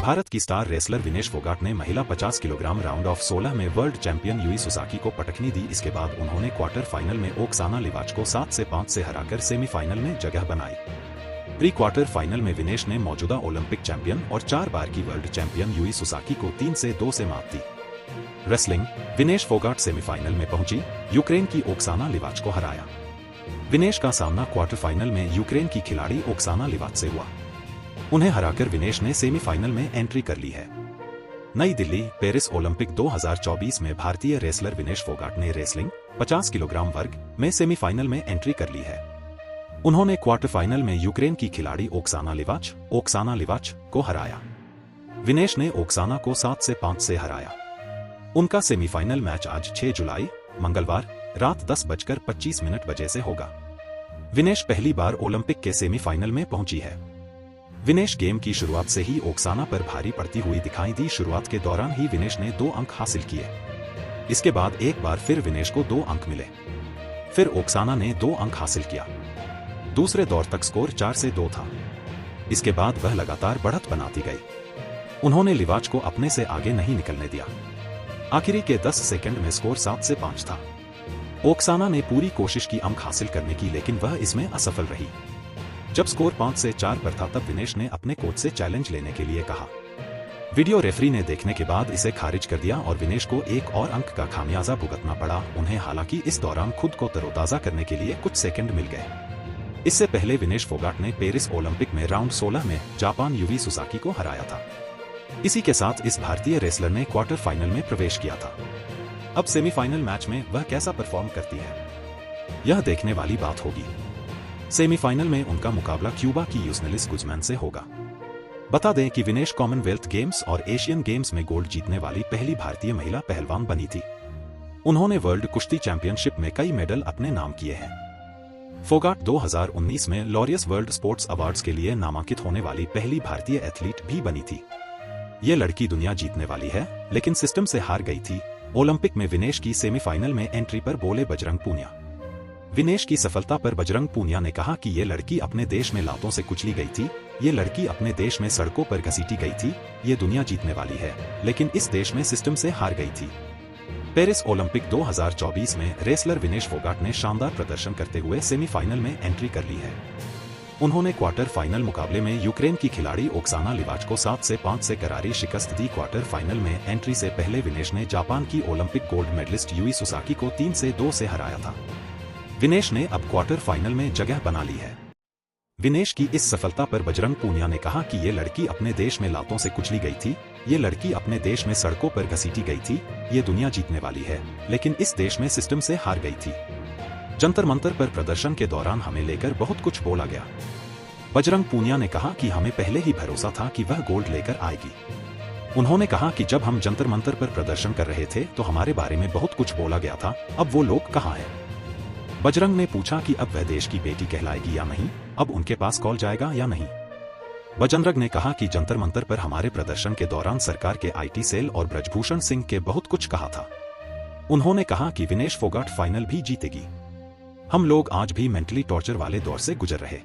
भारत की star wrestler Vinesh Phogat ने महिला 50 किलोग्राम राउंड ऑफ 16 में वर्ल्ड चैंपियन यूई सुसाकी को पटखनी दी। इसके बाद उन्होंने क्वार्टर फाइनल में ओक्साना लिवाच को 7 से 5 से हराकर सेमीफाइनल में जगह बनाई। प्री क्वार्टर फाइनल में विनेश ने मौजूदा ओलंपिक चैंपियन और 4 बार की वर्ल्ड चैंपियन यूई सुसाकी को 3 से 2 से मात दी। रेसलिंग, विनेश फोगाट सेमीफाइनल में पहुंची, यूक्रेन की ओक्साना लिवाच को हराया। विनेश का सामना क्वार्टर फाइनल में यूक्रेन की खिलाड़ी ओक्साना लिवाच से हुआ। उन्हें हराकर विनेश ने सेमीफाइनल में एंट्री कर ली है। नई दिल्ली, पेरिस ओलंपिक 2024 में भारतीय रेसलर विनेश फोगाट ने रेसलिंग 50 किलोग्राम वर्ग में सेमीफाइनल में एंट्री कर ली है। उन्होंने क्वार्टर फाइनल में यूक्रेन की खिलाड़ी ओक्साना लिवाच को हराया। विनेश ने ओक्साना को 7 से 5 से हराया। उनका सेमीफाइनल मैच आज 6 जुलाई मंगलवार रात 10:25 बजे से होगा। विनेश पहली बार ओलंपिक के सेमीफाइनल में पहुंची है। विनेश गेम की शुरुआत से ही ओक्साना पर भारी पड़ती हुई दिखाई दी। शुरुआत के दौरान ही विनेश ने 2 अंक हासिल किए। इसके बाद एक बार फिर विनेश को 2 अंक मिले। फिर ओक्साना ने 2 अंक हासिल किया। दूसरे दौर तक स्कोर 4 से 2 था। इसके बाद वह लगातार बढ़त बनाती गई। उन्होंने लिवाच को अपने से आगे नहीं निकलने दिया। आखिरी के 10 सेकंड में स्कोर 7 से 5 था। ओक्साना ने पूरी कोशिश की अंक हासिल करने की, लेकिन वह इसमें असफल रही। जब स्कोर 5 से 4 पर था तब विनेश ने अपने कोच से चैलेंज लेने के लिए कहा। वीडियो रेफरी ने देखने के बाद इसे खारिज कर दिया और विनेश को 1 और अंक का खामियाजा भुगतना पड़ा। उन्हें हालांकि इस दौरान खुद को तरोताजा करने के लिए कुछ सेकंड मिल गए। इससे पहले विनेश फोगाट ने पेरिस ओलंपिक में राउंड 16 में जापान यूई सुसाकी को हराया था। इसी के साथ इस भारतीय रेसलर ने क्वार्टर फाइनल में प्रवेश किया था। अब सेमीफाइनल मैच में वह कैसा परफॉर्म करती है, यह देखने वाली बात होगी। सेमीफाइनल में उनका मुकाबला क्यूबा की यूस्नेलिस गुज़मैन से होगा। बता दें कि विनेश कॉमनवेल्थ गेम्स और एशियन गेम्स में गोल्ड जीतने वाली पहली भारतीय महिला पहलवान बनी थी। उन्होंने वर्ल्ड कुश्ती चैंपियनशिप में कई मेडल अपने नाम किए हैं। फोगाट 2019 में लॉरियस वर्ल्ड स्पोर्ट्स अवार्ड्स के लिए नामांकित होने वाली पहली भारतीय एथलीट भी बनी थी। ये लड़की दुनिया जीतने वाली है, लेकिन सिस्टम से हार गई थी। ओलंपिक में विनेश की सेमीफाइनल में एंट्री पर बोले बजरंग पूनिया। विनेश की सफलता पर बजरंग पूनिया ने कहा कि ये लड़की अपने देश में लातों से कुचली गई थी, ये लड़की अपने देश में सड़कों पर घसीटी गई थी, ये दुनिया जीतने वाली है, लेकिन इस देश में सिस्टम से हार गई थी। पेरिस ओलंपिक 2024 में रेसलर विनेश फोगाट ने शानदार प्रदर्शन करते हुए सेमीफाइनल में एंट्री कर ली है। उन्होंने क्वार्टर फाइनल मुकाबले में यूक्रेन की खिलाड़ी ओक्साना लिवाच को 7 से 5 से करारी शिकस्त दी। क्वार्टर फाइनल में एंट्री से पहले विनेश ने जापान की Olympic gold medallist Yui Susaki को 3 से 2 से हराया था। विनेश ने अब क्वार्टर फाइनल में जगह बना ली है। विनेश की इस सफलता पर बजरंग पूनिया ने कहा कि ये लड़की अपने देश में लातों से कुचली गई थी, ये लड़की अपने देश में सड़कों पर घसीटी गई थी, ये दुनिया जीतने वाली है, लेकिन इस देश में सिस्टम से हार गई थी। जंतर मंतर पर प्रदर्शन के दौरान हमें लेकर बहुत कुछ बोला गया। बजरंग पूनिया ने कहा कि हमें पहले ही भरोसा था कि वह गोल्ड लेकर आएगी। उन्होंने कहा कि जब हम जंतर मंतर पर प्रदर्शन कर रहे थे तो हमारे बारे में बहुत कुछ बोला गया था, अब वो लोग कहाँ हैं? बजरंग ने पूछा कि अब वह देश की बेटी कहलाएगी या नहीं, अब उनके पास कॉल जाएगा या नहीं। बजरंग ने कहा कि जंतर मंतर पर हमारे प्रदर्शन के दौरान सरकार के IT सेल और ब्रजभूषण सिंह के बहुत कुछ कहा था। उन्होंने कहा कि विनेश फोगाट फाइनल भी जीतेगी। हम लोग आज भी मेंटली टॉर्चर वाले दौर से गुजर रहे।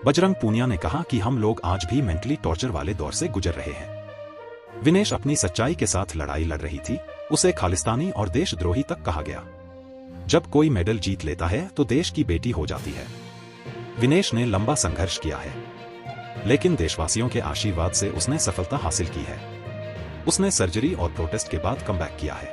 बजरंग पूनिया ने कहा कि हम लोग आज भी मेंटली टॉर्चर वाले दौर से गुजर रहे हैं। विनेश अपनी सच्चाई के साथ लड़ाई लड़ रही थी, उसे खालिस्तानी और देशद्रोही तक कहा गया। जब कोई मेडल जीत लेता है तो देश की बेटी हो जाती है। विनेश ने लंबा संघर्ष किया है, लेकिन देशवासियों के आशीर्वाद से उसने सफलता हासिल की है। उसने सर्जरी और प्रोटेस्ट के बाद कमबैक किया है।